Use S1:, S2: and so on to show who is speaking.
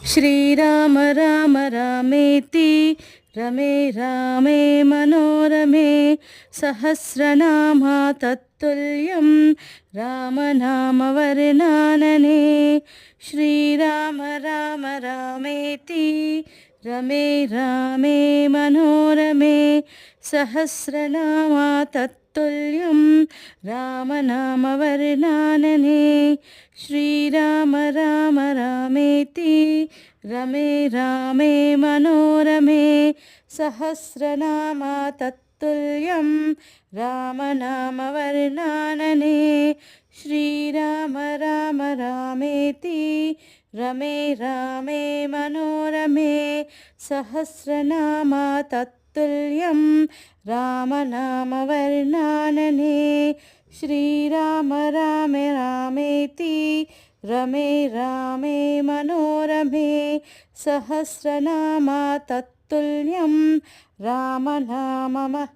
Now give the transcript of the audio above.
S1: श्रीराम राम रामेति रमे रामे मनोरमे सहस्रनाम तत्तुल्यं रामनामवरनानने। श्रीराम राम रामेति रमे रामे मनोरमे सहस्रनाम तत्तुल्यं रामनामवरनानने। श्रीराम राम रामेति रमे रामे मनोरमे सहस्रनाम तत्तुल्यं रामनामवरनानने। श्रीराम राम रामेति रमे रामे मनोरमे सहस्रनाम तत्तुल्यं रामनामवरनानने। श्रीराम राम रामेति रमे रामे मनोरमे सहस्रनाम तत्तुल्यं रामनामवरनानने।